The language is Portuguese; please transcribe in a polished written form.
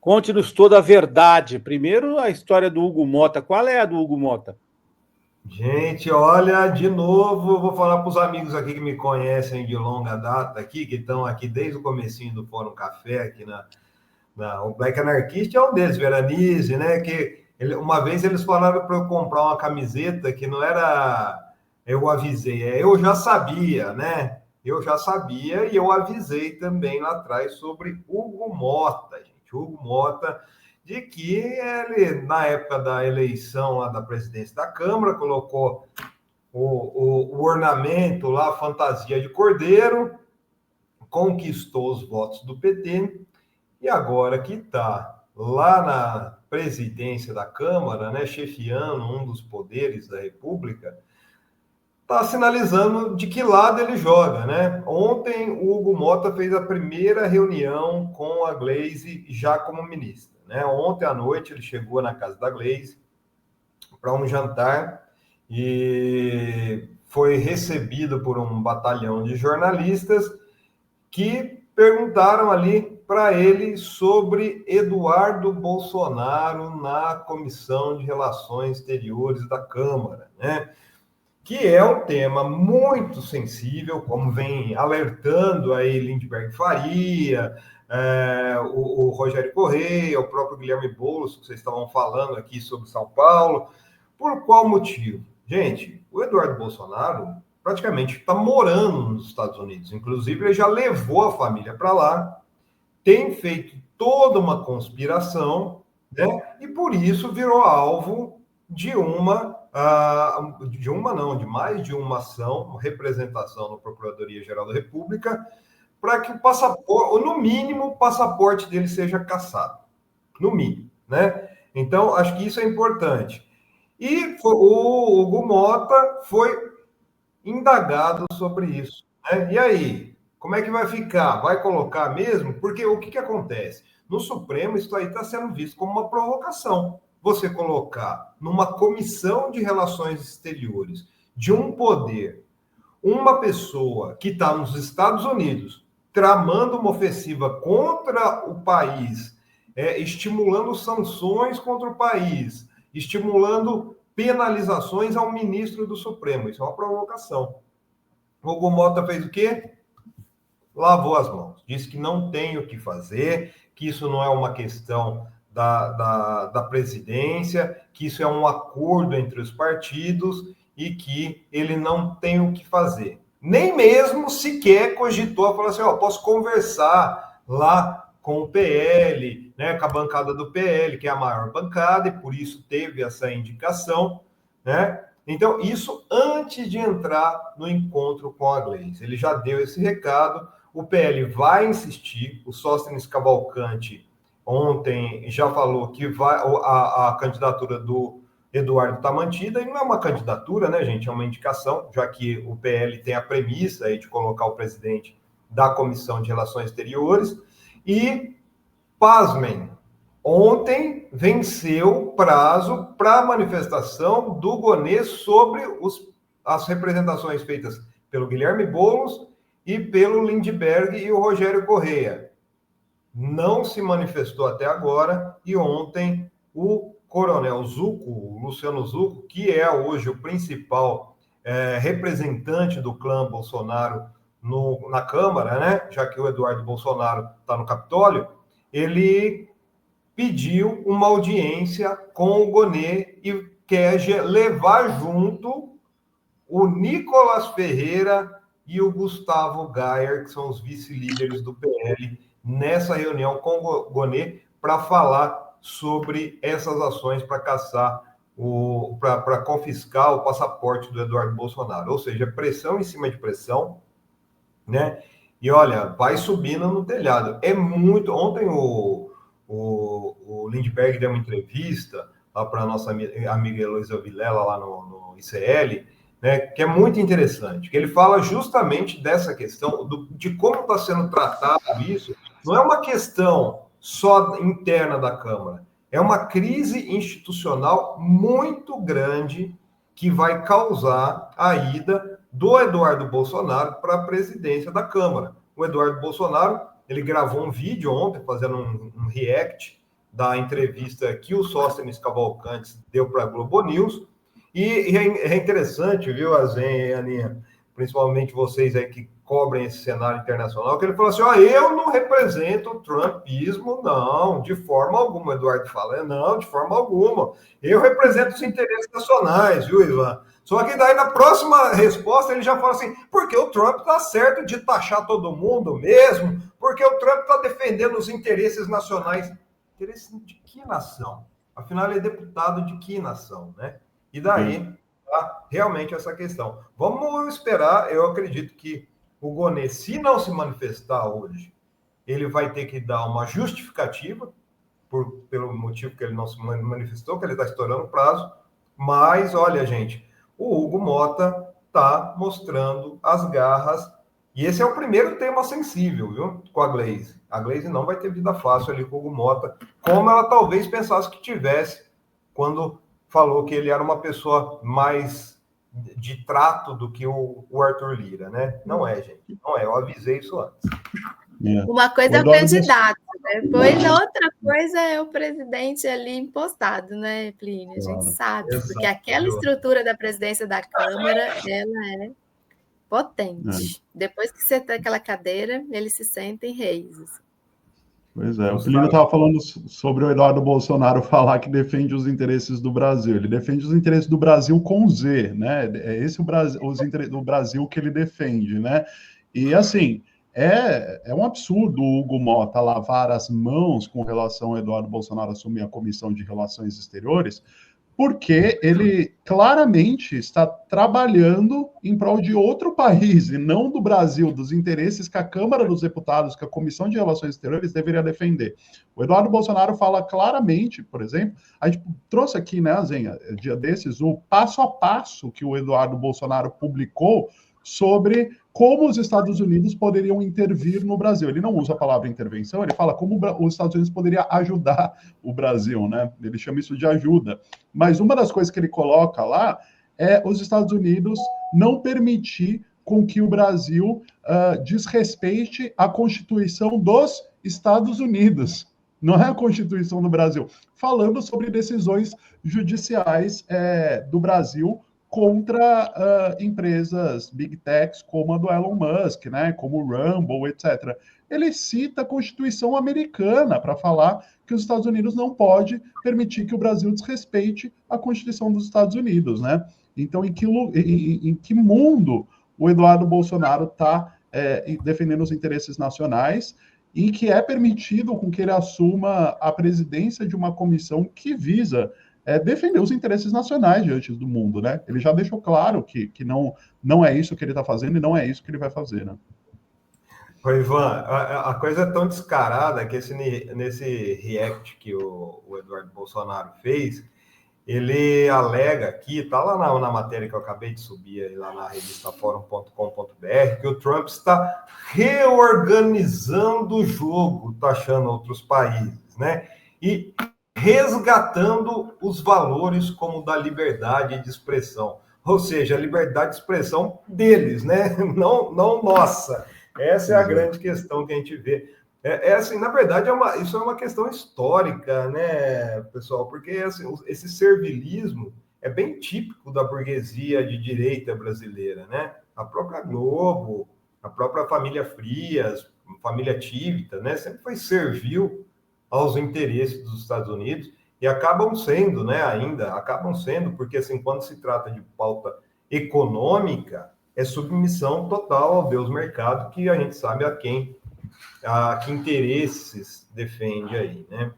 Conte-nos toda a verdade. Primeiro, a história do Hugo Motta. Qual é a do Hugo Motta? Gente, olha, de novo, eu vou falar para os amigos aqui que me conhecem de longa data aqui, que estão aqui desde o comecinho do Fórum Café, aqui o Black Anarchist é um deles, Veranise, né? Uma vez eles falaram para eu comprar uma camiseta que não era eu avisei, eu já sabia, né? Eu já sabia e eu avisei também lá atrás sobre Hugo Motta, gente. Hugo Motta, de que ele, na época da eleição lá da presidência da Câmara, colocou o ornamento lá, a fantasia de cordeiro, conquistou os votos do PT, e agora que está lá na presidência da Câmara, né, chefiando um dos poderes da República, está sinalizando de que lado ele joga, né? Ontem o Hugo Motta fez a primeira reunião com a Gleisi já como ministra, né? Ontem à noite ele chegou na casa da Gleisi para um jantar e foi recebido por um batalhão de jornalistas que perguntaram ali para ele sobre Eduardo Bolsonaro na Comissão de Relações Exteriores da Câmara, né? Que é um tema muito sensível, como vem alertando aí Lindbergh Faria, o Rogério Correia, o próprio Guilherme Boulos, que vocês estavam falando aqui sobre São Paulo. Por qual motivo? Gente, o Eduardo Bolsonaro praticamente está morando nos Estados Unidos. Inclusive, ele já levou a família para lá, tem feito toda uma conspiração, né? E por isso virou alvo de de mais de uma ação, uma representação na Procuradoria-Geral da República, para que o passaporte, ou no mínimo, o passaporte dele seja cassado. No mínimo, né? Então, acho que isso é importante. E o Hugo Motta foi indagado sobre isso, né? E aí, como é que vai ficar? Vai colocar mesmo? Porque o que acontece? No Supremo, isso aí está sendo visto como uma provocação. Você colocar numa comissão de relações exteriores de um poder uma pessoa que está nos Estados Unidos tramando uma ofensiva contra o país, estimulando sanções contra o país, estimulando penalizações ao ministro do Supremo. Isso é uma provocação. O Hugo Motta fez o quê? Lavou as mãos. Disse que não tem o que fazer, que isso não é uma questão da presidência, que isso é um acordo entre os partidos e que ele não tem o que fazer. Nem mesmo sequer cogitou, falou assim, posso conversar lá com o PL, né, com a bancada do PL, que é a maior bancada, e por isso teve essa indicação, né? Então, isso antes de entrar no encontro com a Gleisi. Ele já deu esse recado, o PL vai insistir, o Sóstenes Cavalcante ontem já falou que a candidatura do Eduardo está mantida, e não é uma candidatura, né, gente? É uma indicação, já que o PL tem a premissa aí de colocar o presidente da Comissão de Relações Exteriores. E, pasmem, ontem venceu o prazo para a manifestação do Gonê sobre as representações feitas pelo Guilherme Boulos e pelo Lindbergh e o Rogério Correia. Não se manifestou até agora, e ontem o coronel Zucco, o Luciano Zucco, que é hoje o principal representante do clã Bolsonaro na Câmara, né? Já que o Eduardo Bolsonaro está no Capitólio, ele pediu uma audiência com o Gonê e quer levar junto o Nicolas Ferreira e o Gustavo Gayer, que são os vice-líderes do PL, nessa reunião com o Gonê para falar sobre essas ações para caçar, para confiscar o passaporte do Eduardo Bolsonaro. Ou seja, pressão em cima de pressão, né? E olha, vai subindo no telhado. É muito. Ontem o Lindbergh deu uma entrevista lá para a nossa amiga Heloísa Vilela, lá no ICL, né, que é muito interessante, que ele fala justamente dessa questão de como está sendo tratado isso. Não é uma questão só interna da Câmara, é uma crise institucional muito grande que vai causar a ida do Eduardo Bolsonaro para a presidência da Câmara. O Eduardo Bolsonaro, ele gravou um vídeo ontem, fazendo um react da entrevista que o Sóstenes Cavalcanti deu para a Globo News. E é interessante, viu, Azen e Aninha, principalmente vocês aí que cobrem esse cenário internacional, que ele falou assim, eu não represento o trumpismo, não, de forma alguma. O Eduardo fala, não, de forma alguma. Eu represento os interesses nacionais, viu, Ivan? Só que daí, na próxima resposta, ele já fala assim, porque o Trump está certo de taxar todo mundo mesmo, porque o Trump está defendendo os interesses nacionais. Interesse de que nação? Afinal, ele é deputado de que nação, né? E daí, realmente, essa questão. Vamos esperar, eu acredito que o Gonê, se não se manifestar hoje, ele vai ter que dar uma justificativa, pelo motivo que ele não se manifestou, que ele está estourando o prazo, mas, olha, gente, o Hugo Motta está mostrando as garras, e esse é o primeiro tema sensível, viu, com a Glaze. A Glaze não vai ter vida fácil ali com o Hugo Motta, como ela talvez pensasse que tivesse, quando falou que ele era uma pessoa mais de trato do que o Arthur Lira, né? Não é, gente. Não é. Eu avisei isso antes. Uma coisa é o candidato, depois a outra coisa é o presidente ali impostado, né, Plínio? A gente sabe, porque aquela estrutura da presidência da Câmara, ela é potente. Depois que você tem aquela cadeira, eles se sentem reis. Pois é, o Plínio estava falando sobre o Eduardo Bolsonaro falar que defende os interesses do Brasil. Ele defende os interesses do Brasil com Z, né? É esse os interesses do Brasil que ele defende, né? E, assim, é um absurdo o Hugo Motta lavar as mãos com relação ao Eduardo Bolsonaro assumir a Comissão de Relações Exteriores, porque ele claramente está trabalhando em prol de outro país, e não do Brasil, dos interesses que a Câmara dos Deputados, que a Comissão de Relações Exteriores deveria defender. O Eduardo Bolsonaro fala claramente, por exemplo, a gente trouxe aqui, né, Zenha, dia desses, o passo a passo que o Eduardo Bolsonaro publicou sobre como os Estados Unidos poderiam intervir no Brasil. Ele não usa a palavra intervenção, ele fala como os Estados Unidos poderiam ajudar o Brasil, né? Ele chama isso de ajuda. Mas uma das coisas que ele coloca lá é os Estados Unidos não permitir com que o Brasil desrespeite a Constituição dos Estados Unidos. Não é a Constituição do Brasil. Falando sobre decisões judiciais do Brasil contra empresas big techs como a do Elon Musk, né, como o Rumble, etc. Ele cita a Constituição americana para falar que os Estados Unidos não pode permitir que o Brasil desrespeite a Constituição dos Estados Unidos, né? Então, em que mundo o Eduardo Bolsonaro está defendendo os interesses nacionais e que é permitido com que ele assuma a presidência de uma comissão que visa defender os interesses nacionais diante do mundo, né? Ele já deixou claro que não é isso que ele está fazendo e não é isso que ele vai fazer, né? Ô, Ivan, a coisa é tão descarada que nesse react que o Eduardo Bolsonaro fez, ele alega aqui, está lá na matéria que eu acabei de subir aí, lá na revista Fórum.com.br, que o Trump está reorganizando o jogo, taxando outros países, né? E resgatando os valores como da liberdade de expressão. Ou seja, a liberdade de expressão deles, né? Não nossa. Essa é a grande questão que a gente vê. Assim, na verdade, isso é uma questão histórica, né, pessoal? Porque assim, esse servilismo é bem típico da burguesia de direita brasileira, né? A própria Globo, a própria família Frias, família Tivita, né? Sempre foi servil aos interesses dos Estados Unidos e acabam sendo, né, porque assim, quando se trata de pauta econômica, é submissão total ao Deus mercado, que a gente sabe a que interesses defende aí, né?